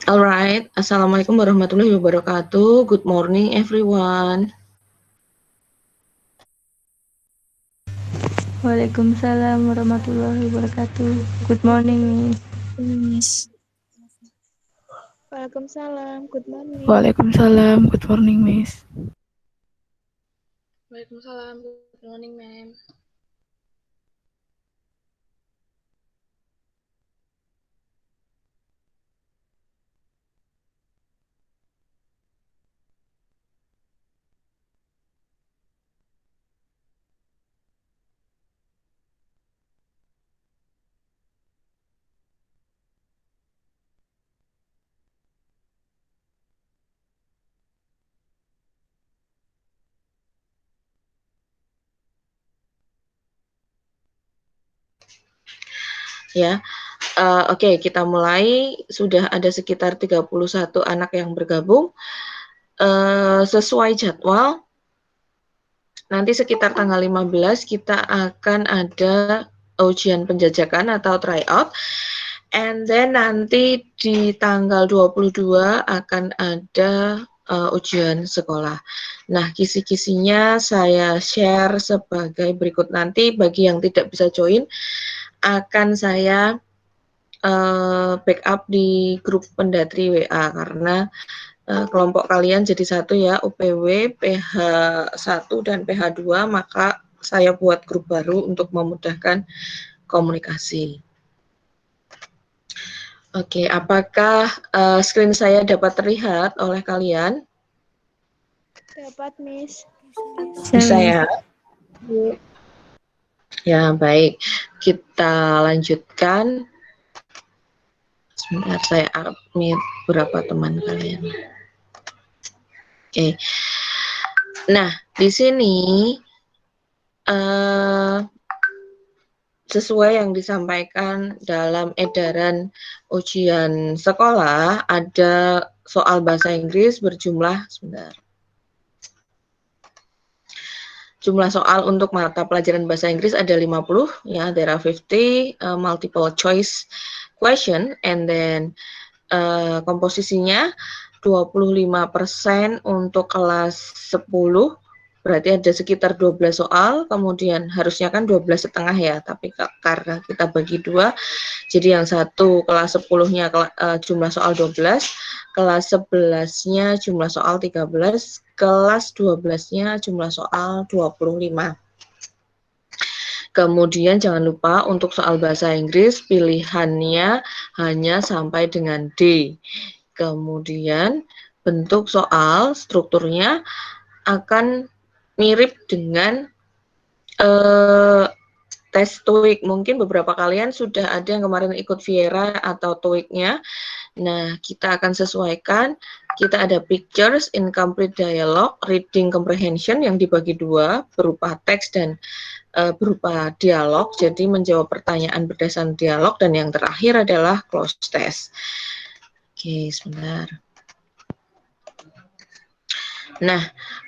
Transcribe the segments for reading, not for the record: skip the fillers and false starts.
Alright, Assalamualaikum warahmatullahi wabarakatuh. Good morning everyone. Waalaikumsalam warahmatullahi wabarakatuh. Good morning, Miss. Waalaikumsalam, good morning. Waalaikumsalam. Good morning, Miss. Waalaikumsalam, good morning, ma'am. Ya, oke, kita mulai. Sudah ada sekitar 31 anak yang bergabung. Sesuai jadwal, nanti sekitar tanggal 15 kita akan ada ujian penjajakan atau tryout. And then nanti di tanggal 22 akan ada ujian sekolah. Nah, kisi-kisinya saya share sebagai berikut. Nanti bagi yang tidak bisa join, akan saya backup di grup Pendatri WA karena kelompok kalian jadi satu ya, UPW, PH1 dan PH2, maka saya buat grup baru untuk memudahkan komunikasi. Oke, apakah screen saya dapat terlihat oleh kalian? Dapat, Miss. Bisa ya? Ya, baik. Kita lanjutkan. Sebentar, saya admit beberapa teman kalian. Oke. Nah, di sini sesuai yang disampaikan dalam edaran ujian sekolah, ada soal bahasa Inggris berjumlah, sebentar. Jumlah soal untuk mata pelajaran bahasa Inggris ada 50, ya, there are 50 multiple choice question, and then komposisinya 25% untuk kelas 10, berarti ada sekitar 12 soal, kemudian harusnya kan 12,5 ya, tapi karena kita bagi dua, jadi yang satu kelas 10-nya jumlah soal 12, kelas 11-nya jumlah soal 13, kelas 12-nya jumlah soal 25. Kemudian jangan lupa untuk soal bahasa Inggris pilihannya hanya sampai dengan D. Kemudian bentuk soal, strukturnya akan mirip dengan tes TOEIC. Mungkin beberapa kalian sudah ada yang kemarin ikut Viera atau TOEIC-nya. Nah, kita akan sesuaikan. Kita ada pictures, incomplete dialogue, reading comprehension yang dibagi dua, berupa teks dan berupa dialog. Jadi menjawab pertanyaan berdasarkan dialog, dan yang terakhir adalah close test. Oke, sebentar. Nah,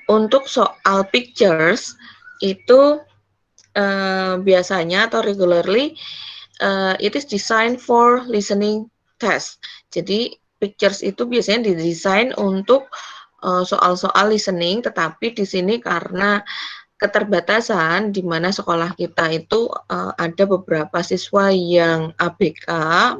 untuk soal pictures itu biasanya atau regularly it is designed for listening test. Jadi pictures itu biasanya didesain untuk soal-soal listening, tetapi di sini karena keterbatasan di mana sekolah kita itu ada beberapa siswa yang ABK,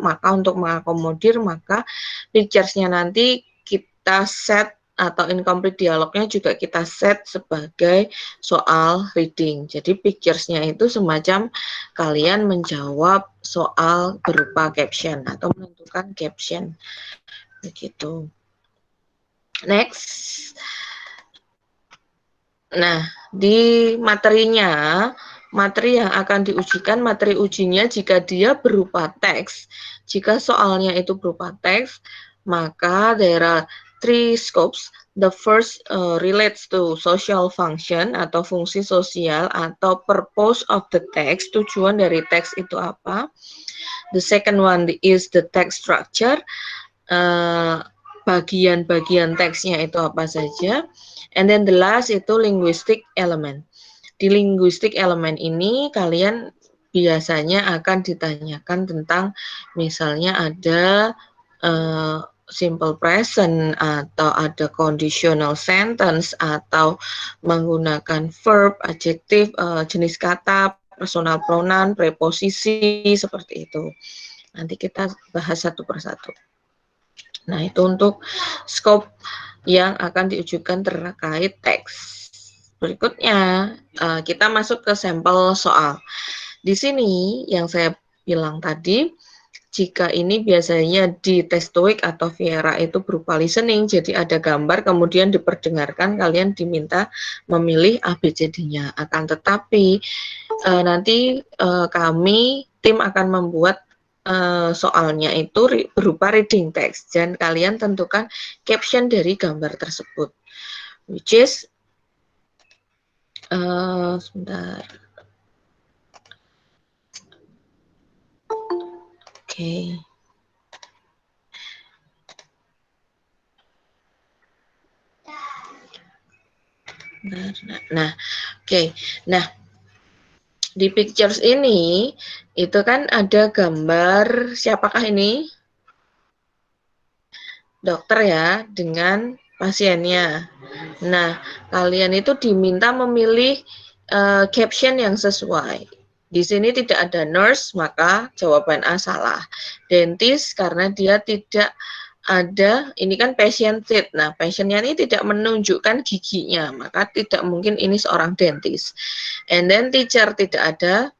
maka untuk mengakomodir maka pictures-nya nanti kita set atau incomplete dialognya juga kita set sebagai soal reading. Jadi pictures-nya itu semacam kalian menjawab soal berupa caption atau menentukan caption. Begitu. Next. Nah, di materinya, materi yang akan diujikan, materi ujinya jika dia berupa teks. Jika soalnya itu berupa teks, maka there are three scopes. The first relates to social function atau fungsi sosial atau purpose of the text, tujuan dari teks itu apa. The second one is the text structure, bagian-bagian teksnya itu apa saja. And then the last itu linguistic element. Di linguistic element ini kalian biasanya akan ditanyakan tentang misalnya ada simple present, atau ada conditional sentence, atau menggunakan verb, adjektif, jenis kata, personal pronoun, preposisi, seperti itu. Nanti kita bahas satu persatu. Nah, itu untuk scope yang akan diujikan terkait teks. Berikutnya, kita masuk ke sampel soal. Di sini yang saya bilang tadi, jika ini biasanya di tes TOEIC atau Viera itu berupa listening, jadi ada gambar kemudian diperdengarkan, kalian diminta memilih ABCD-nya. Akan tetapi nanti kami tim akan membuat soalnya itu berupa reading text, dan kalian tentukan caption dari gambar tersebut, which is sebentar. Oke. Nah, oke. Nah, di pictures ini itu kan ada gambar, siapakah ini? Dokter ya, dengan pasiennya. Nah, kalian itu diminta memilih caption yang sesuai. Di sini tidak ada nurse, maka jawaban A salah. Dentist karena dia tidak ada, ini kan patient. Nah, patientnya ini tidak menunjukkan giginya, maka tidak mungkin ini seorang dentist. And then teacher tidak ada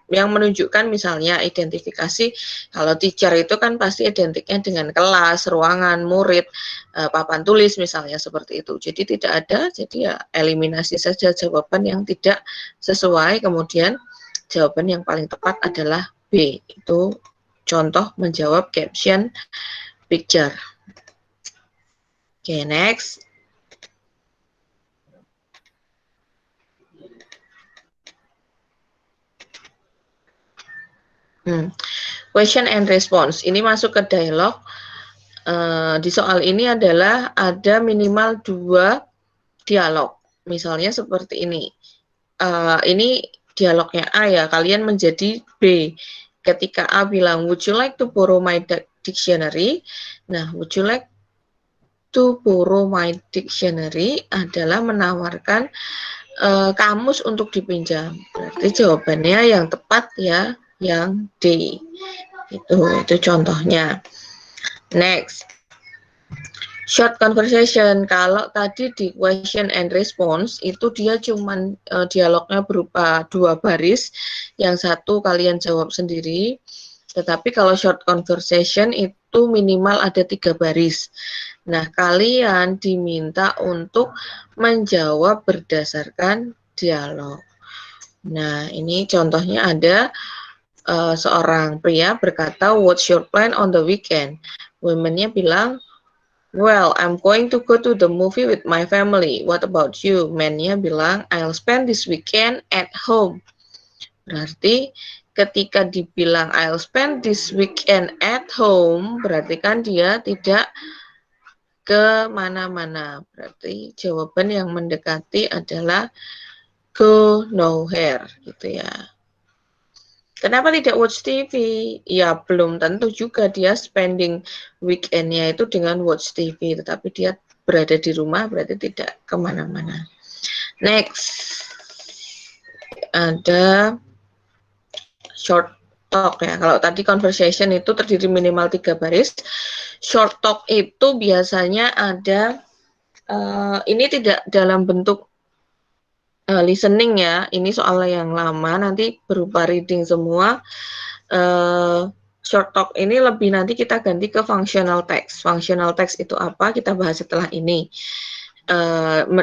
yang menunjukkan misalnya identifikasi. Kalau teacher itu kan pasti identiknya dengan kelas, ruangan, murid, papan tulis misalnya seperti itu. Jadi tidak ada, jadi ya eliminasi saja jawaban yang tidak sesuai. Kemudian jawaban yang paling tepat adalah B, itu contoh menjawab caption picture. Oke, next. Question and response. Ini masuk ke dialog. Di soal ini adalah ada minimal 2 dialog. Misalnya seperti ini. Ini dialognya A ya, kalian menjadi B. Ketika A bilang, would you like to borrow my dictionary? Nah, would you like to borrow my dictionary adalah menawarkan kamus untuk dipinjam. Berarti jawabannya yang tepat ya, yang D. Itu contohnya. Next. Short conversation. Kalau tadi di question and response itu dia cuman dialognya berupa 2 baris, yang satu kalian jawab sendiri. Tetapi kalau short conversation itu minimal ada 3 baris. Nah, kalian diminta untuk menjawab berdasarkan dialog. Nah, ini contohnya ada seorang pria berkata, what's your plan on the weekend? Women-nya bilang, well, I'm going to go to the movie with my family. What about you? Men-nya bilang, I'll spend this weekend at home. Berarti ketika dibilang I'll spend this weekend at home, berarti kan dia tidak ke mana-mana. Berarti jawaban yang mendekati adalah go nowhere, gitu ya. Kenapa tidak watch TV? Ya, belum tentu juga dia spending weekend-nya itu dengan watch TV, tetapi dia berada di rumah, berarti tidak kemana-mana. Next, ada short talk ya. Kalau tadi conversation itu terdiri minimal 3 baris, short talk itu biasanya ada, ini tidak dalam bentuk listening ya, ini soal yang lama, nanti berupa reading semua. Short talk ini lebih nanti kita ganti ke functional text. Functional text itu apa? Kita bahas setelah ini.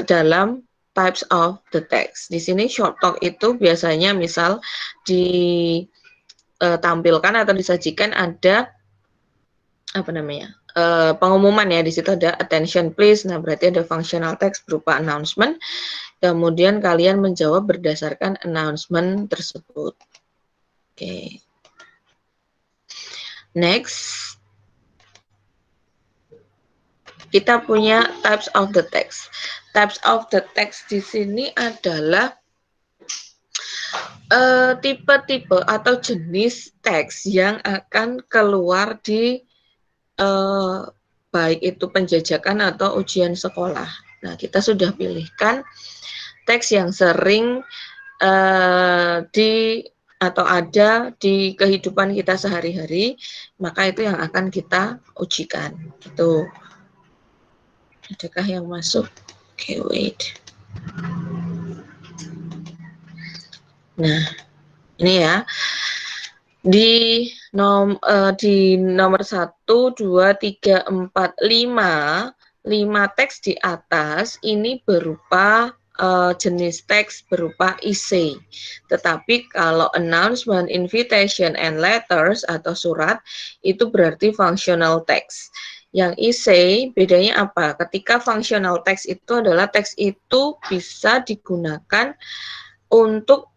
Dalam types of the text. Di sini short talk itu biasanya misal ditampilkan atau disajikan ada apa namanya? Pengumuman ya, di situ ada attention please. Nah, berarti ada functional text berupa announcement. Kemudian kalian menjawab berdasarkan announcement tersebut. Oke. Next. Kita punya types of the text. Types of the text di sini adalah tipe-tipe atau jenis teks yang akan keluar di baik itu penjajakan atau ujian sekolah. Nah, kita sudah pilihkan teks yang sering atau ada di kehidupan kita sehari-hari, maka itu yang akan kita ujikan. Gitu. Adakah yang masuk? Oke, wait. Nah, ini ya. Di nomor 1, 2, 3, 4, 5 teks di atas ini berupa jenis teks berupa essay. Tetapi kalau announcement, invitation, and letters atau surat itu berarti functional text. Yang essay bedanya apa? Ketika functional text itu adalah teks itu bisa digunakan untuk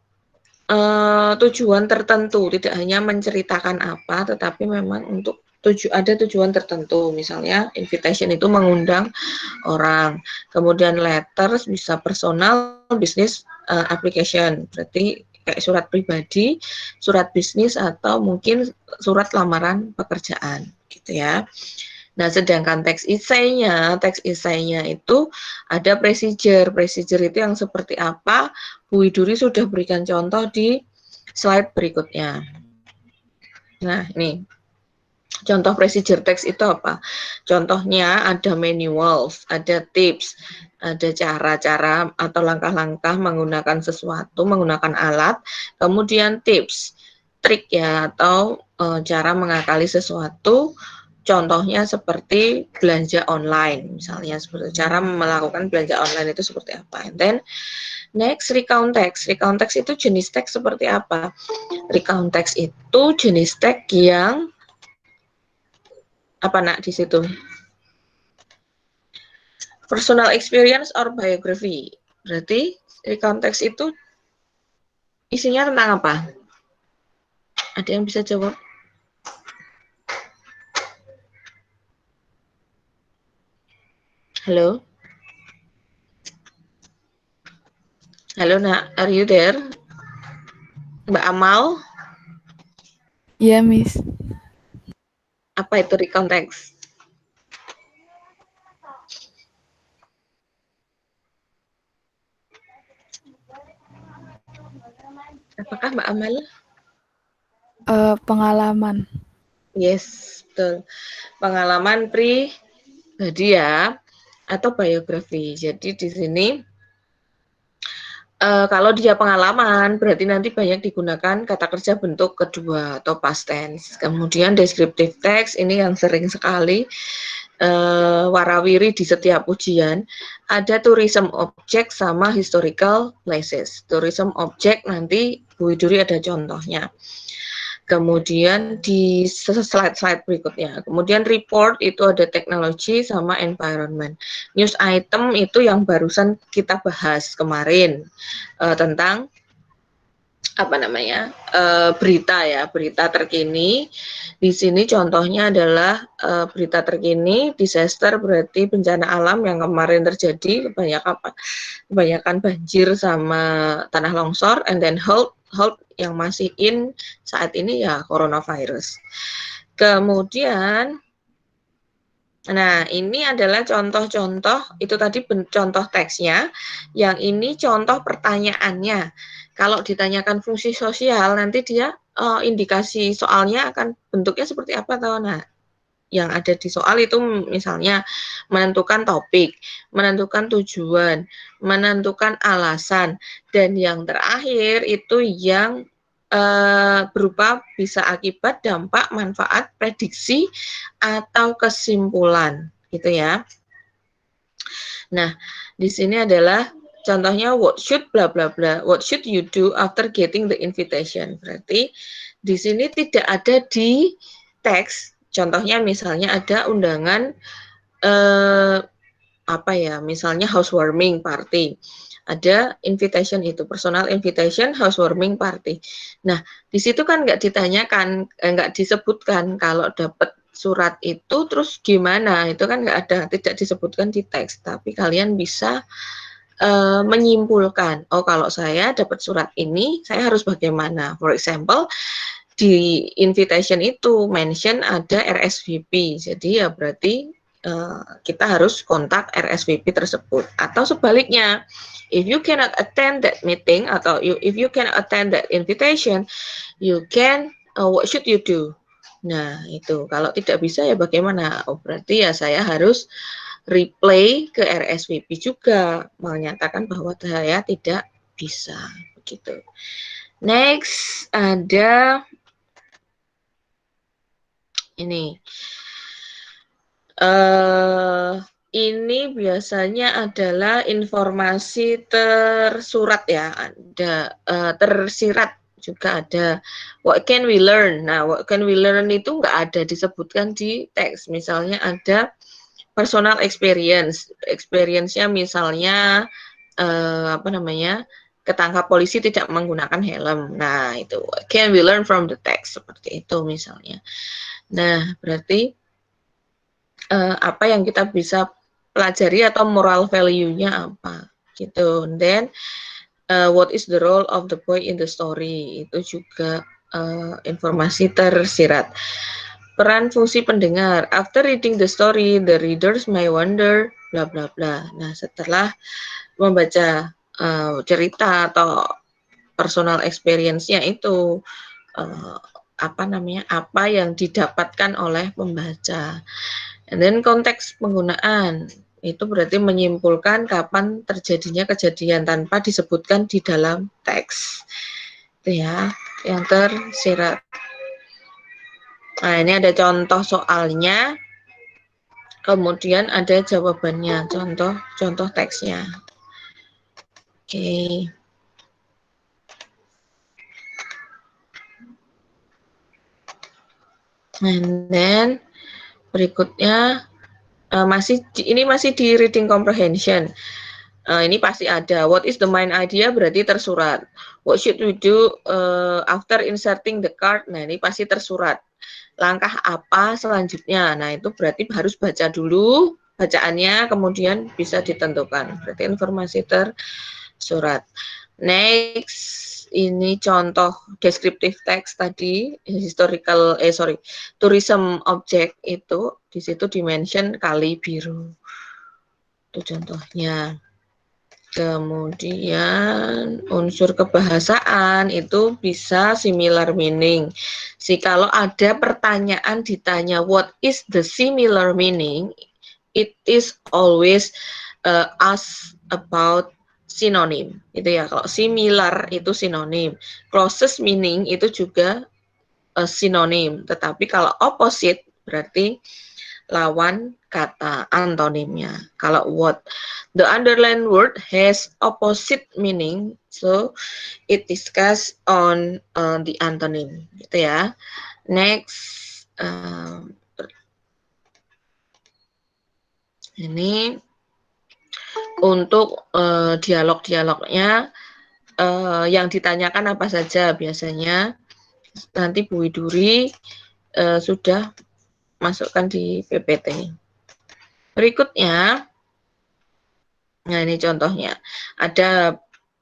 tujuan tertentu, tidak hanya menceritakan apa, tetapi memang untuk ada tujuan tertentu. Misalnya invitation itu mengundang orang, kemudian letters bisa personal, business application, berarti kayak surat pribadi, surat bisnis, atau mungkin surat lamaran pekerjaan, gitu ya. Nah, sedangkan teks essay-nya itu ada procedure. Procedure itu yang seperti apa? Bu Widuri sudah berikan contoh di slide berikutnya. Nah, ini contoh procedure teks itu apa? Contohnya ada manuals, ada tips, ada cara-cara atau langkah-langkah menggunakan sesuatu, menggunakan alat, kemudian tips, trik ya, atau cara mengakali sesuatu. Contohnya seperti belanja online, misalnya seperti cara melakukan belanja online itu seperti apa. And then next, recount text. Recount text itu jenis teks seperti apa? Recount text itu jenis teks yang apa nak di situ? Personal experience or biography. Berarti recount text itu isinya tentang apa? Ada yang bisa jawab? Halo? Halo nak, are you there? Mbak Amal? Iya, Miss. Apa itu recount text? Apakah Mbak Amal? Pengalaman. Yes, betul. Pengalaman pribadi ya, atau biografi. Jadi di sini kalau dia pengalaman, berarti nanti banyak digunakan kata kerja bentuk kedua atau past tense. Kemudian descriptive text, ini yang sering sekali warawiri di setiap ujian. Ada tourism object sama historical places. Tourism object nanti Bu Widuri ada contohnya. Kemudian di slide-slide berikutnya. Kemudian report itu ada teknologi sama environment. News item itu yang barusan kita bahas kemarin tentang apa namanya berita ya, berita terkini. Di sini contohnya adalah berita terkini, disaster berarti bencana alam yang kemarin terjadi, kebanyakan banjir sama tanah longsor, and then health yang masih in saat ini ya coronavirus. Kemudian, nah ini adalah contoh-contoh, itu tadi contoh teksnya, yang ini contoh pertanyaannya. Kalau ditanyakan fungsi sosial, nanti dia indikasi soalnya akan bentuknya seperti apa tahu? Nah, yang ada di soal itu misalnya menentukan topik, menentukan tujuan, menentukan alasan, dan yang terakhir itu yang berupa bisa akibat, dampak, manfaat, prediksi, atau kesimpulan, gitu ya. Nah, di sini adalah contohnya what should bla bla bla, what should you do after getting the invitation. Berarti di sini tidak ada di teks. Contohnya misalnya ada undangan apa ya, misalnya housewarming party. Ada invitation itu, personal invitation, housewarming party. Nah, di situ kan nggak ditanyakan, nggak disebutkan kalau dapat surat itu terus gimana, itu kan nggak ada, tidak disebutkan di teks, tapi kalian bisa menyimpulkan, oh kalau saya dapat surat ini, saya harus bagaimana. For example, di invitation itu mention ada RSVP, jadi ya berarti kita harus kontak RSVP tersebut. Atau sebaliknya, if you cannot attend that meeting atau if you cannot attend that invitation, you can what should you do? Nah, itu kalau tidak bisa ya bagaimana? Oh, berarti ya saya harus reply ke RSVP juga menyatakan bahwa saya tidak bisa begitu. Next ada ini. Ini biasanya adalah informasi tersurat ya, ada tersirat juga ada. What can we learn? Nah, what can we learn itu nggak ada disebutkan di teks. Misalnya ada personal experience, experience-nya misalnya apa namanya, ketangkap polisi tidak menggunakan helm. Nah, itu what can we learn from the text seperti itu misalnya. Nah, berarti apa yang kita bisa pelajari atau moral value-nya apa gitu. And then what is the role of the boy in the story, itu juga informasi tersirat. Peran fungsi pendengar, after reading the story the readers may wonder bla bla bla. Nah, setelah membaca cerita atau personal experience-nya itu apa namanya, apa yang didapatkan oleh pembaca. And then konteks penggunaan itu berarti menyimpulkan kapan terjadinya kejadian tanpa disebutkan di dalam teks. Itu ya, yang tersirat. Nah, ini ada contoh soalnya. Kemudian ada jawabannya, contoh teksnya. Oke. And then berikutnya ini masih di reading comprehension. Ini pasti ada. What is the main idea berarti tersurat. What should we do after inserting the card? Nah, ini pasti tersurat. Langkah apa selanjutnya? Nah, itu berarti harus baca dulu bacaannya, kemudian bisa ditentukan. Berarti informasi tersurat. Next, ini contoh descriptive text tadi, tourism object itu di situ dimention kali biru. Itu contohnya. Kemudian unsur kebahasaan itu bisa similar meaning. Kalau ada pertanyaan ditanya what is the similar meaning, it is always ask about sinonim. Itu ya, kalau similar itu sinonim. Closest meaning itu juga sinonim. Tetapi kalau opposite berarti lawan kata, antonimnya. Kalau what, the underlined word has opposite meaning, so it discuss on the antonym, gitu ya. Next, ini untuk dialog-dialognya yang ditanyakan apa saja biasanya. Nanti Bu Widuri sudah masukkan di PPT. Berikutnya, nah ini contohnya. Ada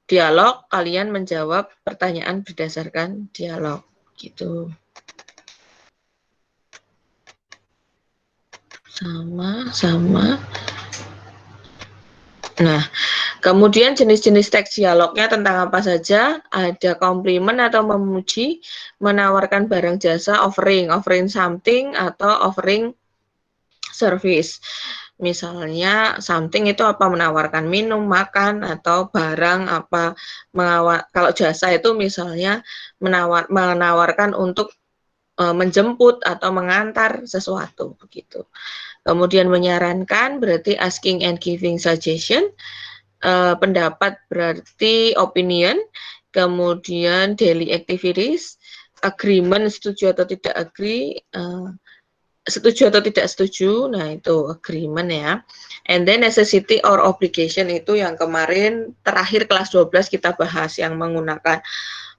dialog, kalian menjawab pertanyaan berdasarkan dialog. Gitu. Sama. Nah, kemudian jenis-jenis teks dialognya tentang apa saja? Ada komplimen atau memuji, menawarkan barang jasa, offering something atau offering service. Misalnya something itu apa, menawarkan minum, makan, atau barang apa. Kalau jasa itu misalnya menawarkan untuk menjemput atau mengantar sesuatu begitu. Kemudian menyarankan berarti asking and giving suggestion. Pendapat berarti opinion. Kemudian daily activities, agreement, setuju atau tidak agree, setuju atau tidak setuju, nah itu agreement ya. And then necessity or obligation itu yang kemarin terakhir kelas 12 kita bahas, yang menggunakan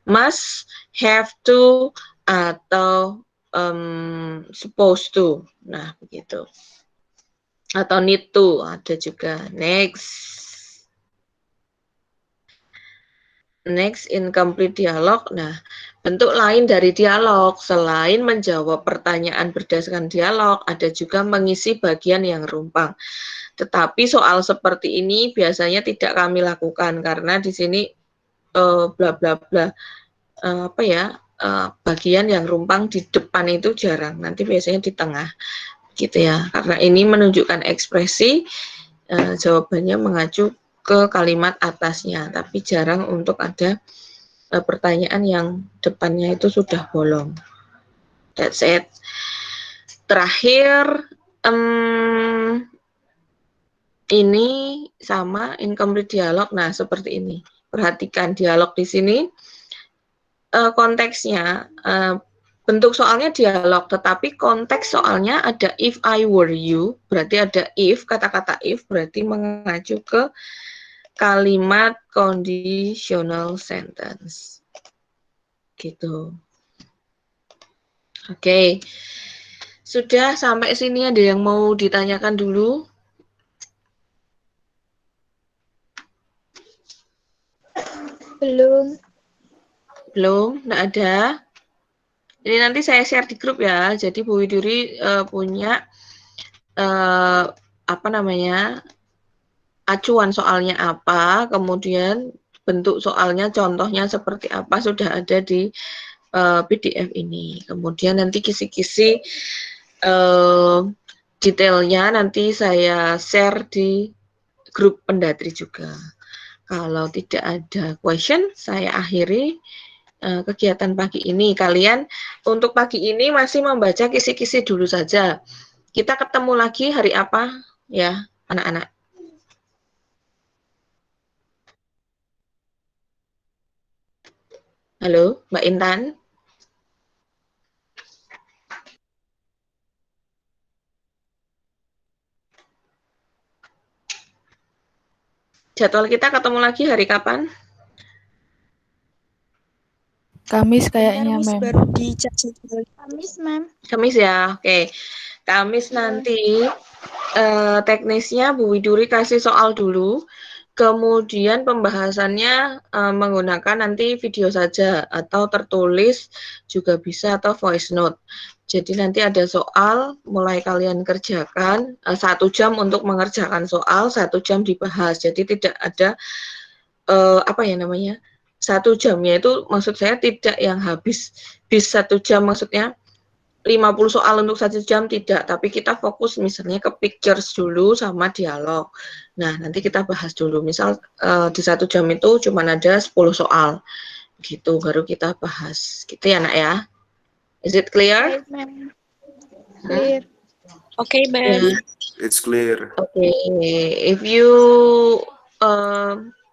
must, have to, atau supposed to. Nah, begitu. Atau need to, ada juga. Next, incomplete dialog. Nah, Bentuk lain dari dialog, selain menjawab pertanyaan berdasarkan dialog, ada juga mengisi bagian yang rumpang. Tetapi soal seperti ini biasanya tidak kami lakukan karena di sini bla bla bla bagian yang rumpang di depan itu jarang. Nanti biasanya di tengah, gitu ya. Karena ini menunjukkan ekspresi, jawabannya mengacu ke kalimat atasnya, tapi jarang untuk ada pertanyaan yang depannya itu sudah bolong. That's it. Terakhir, ini sama incomplete dialog. Nah, seperti ini. Perhatikan dialog di sini. Konteksnya, bentuk soalnya dialog, tetapi konteks soalnya ada if I were you, berarti ada if, kata-kata if, berarti mengacu ke kalimat conditional sentence. Gitu. Oke. Sudah sampai sini ada yang mau ditanyakan dulu? Belum. Belum, enggak ada. Ini nanti saya share di grup ya. Jadi Bu Widuri punya acuan soalnya apa, kemudian bentuk soalnya, contohnya seperti apa sudah ada di PDF ini. Kemudian nanti kisi-kisi detailnya nanti saya share di grup Pendatri juga. Kalau tidak ada question, saya akhiri kegiatan pagi ini. Kalian untuk pagi ini masih membaca kisi-kisi dulu saja. Kita ketemu lagi hari apa ya, anak-anak? Halo, Mbak Intan. Jadwal kita ketemu lagi hari kapan? Kamis kayaknya, Miss Mem. baru dicek Kamis, Mem. Kamis ya, oke. Kamis nanti teknisnya Bu Widuri kasih soal dulu, kemudian pembahasannya menggunakan nanti video saja atau tertulis juga bisa atau voice note. Jadi nanti ada soal, mulai kalian kerjakan 1 jam untuk mengerjakan soal, 1 jam dibahas. Jadi tidak ada 1 jamnya itu maksud saya tidak yang habis 1 jam, maksudnya 50 soal untuk 1 jam tidak, tapi kita fokus misalnya ke pictures dulu sama dialog. Nah, nanti kita bahas dulu. Misal di 1 jam itu cuma ada 10 soal. Gitu, baru kita bahas. Gitu ya, Nak ya. Is it clear? Right, Mem. Clear. Okay, Ma'am. Yeah. It's clear. Okay. If you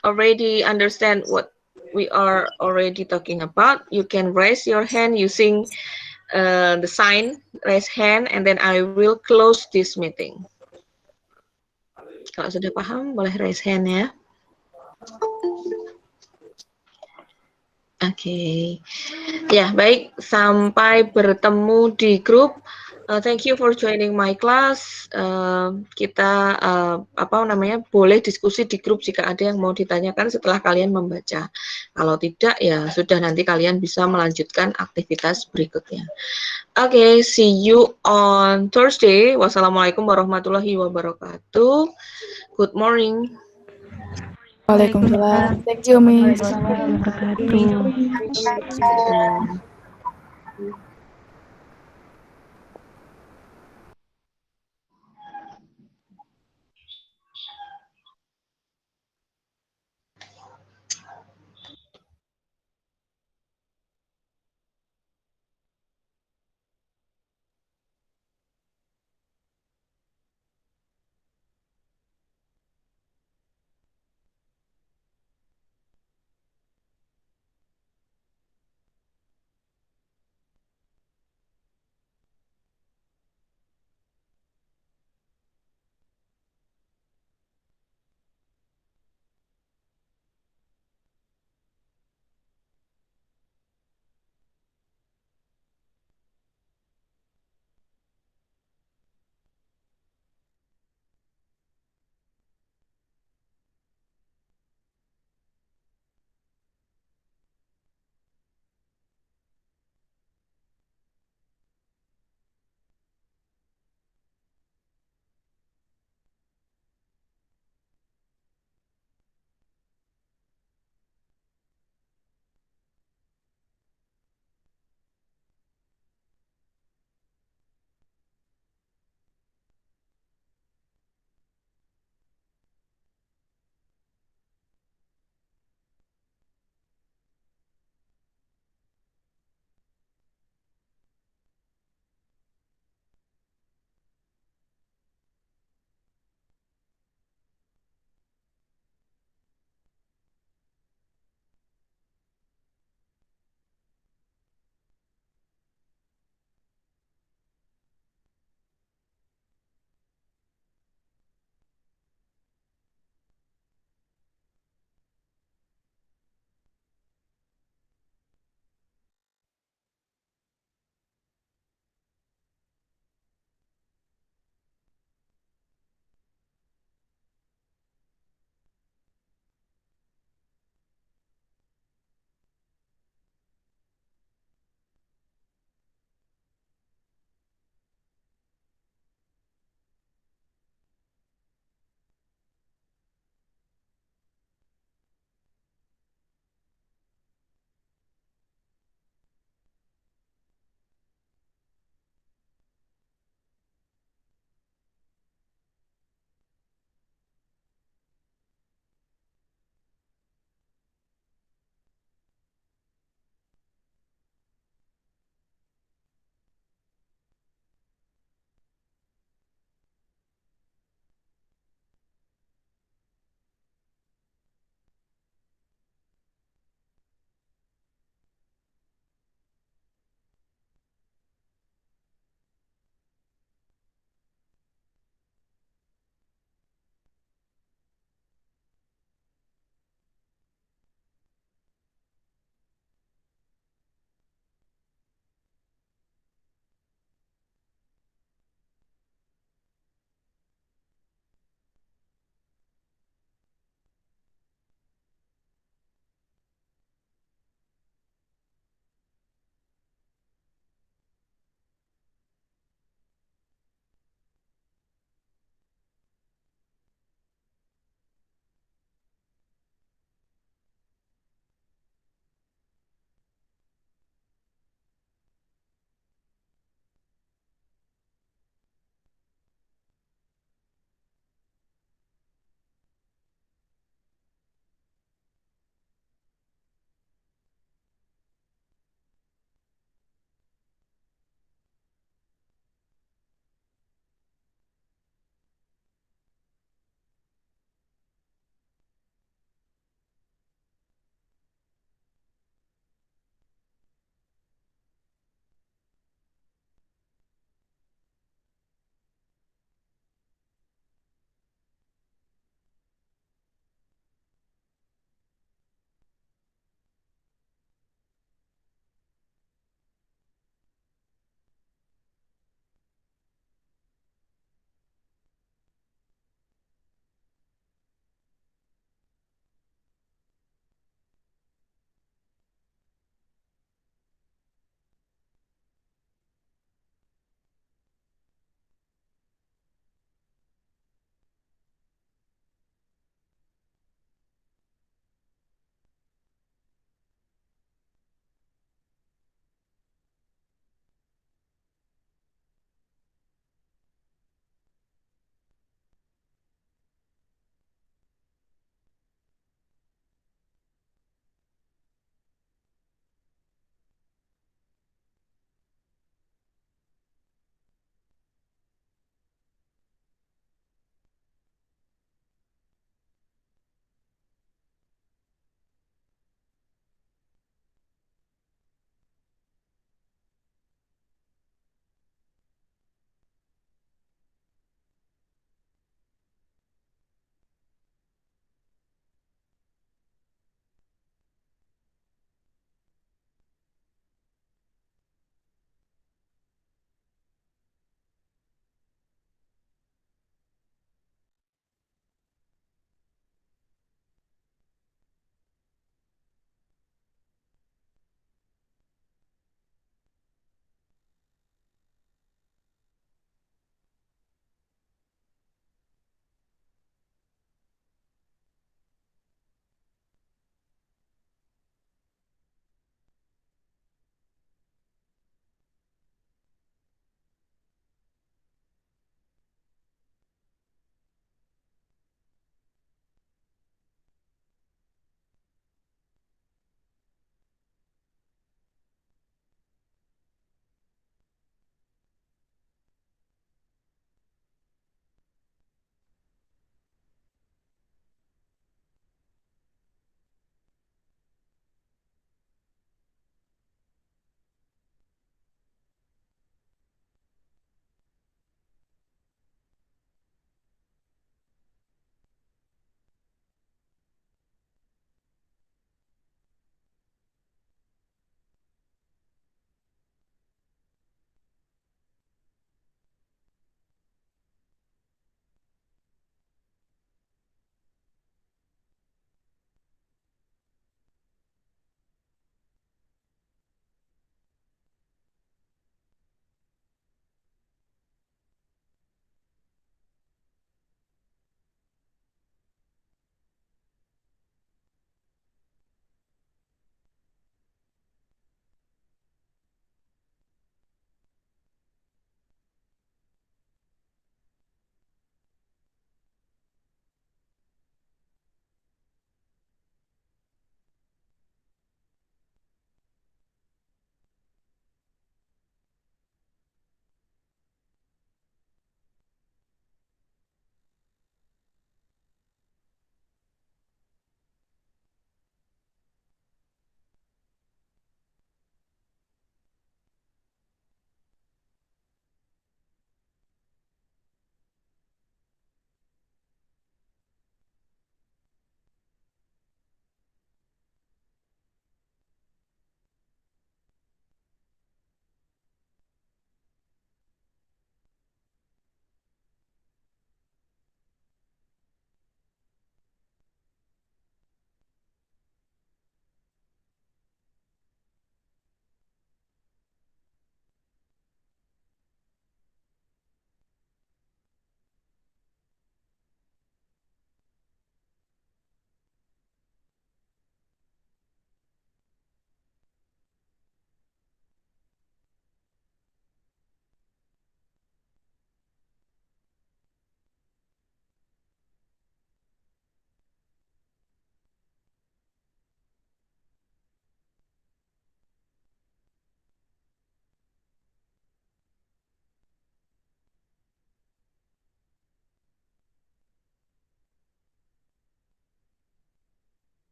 already understand what we are already talking about, you can raise your hand using the sign raise hand, and then I will close this meeting. Kalau sudah paham, boleh raise hand ya. Oke. Ya, baik. Sampai bertemu di grup. Thank you for joining my class. Kita boleh diskusi di grup jika ada yang mau ditanyakan setelah kalian membaca. Kalau tidak, ya sudah, nanti kalian bisa melanjutkan aktivitas berikutnya. Oke, see you on Thursday. Wassalamualaikum warahmatullahi wabarakatuh. Good morning. Waalaikumsalam. Thank you, Miss. Warahmatullahi wabarakatuh. Nah.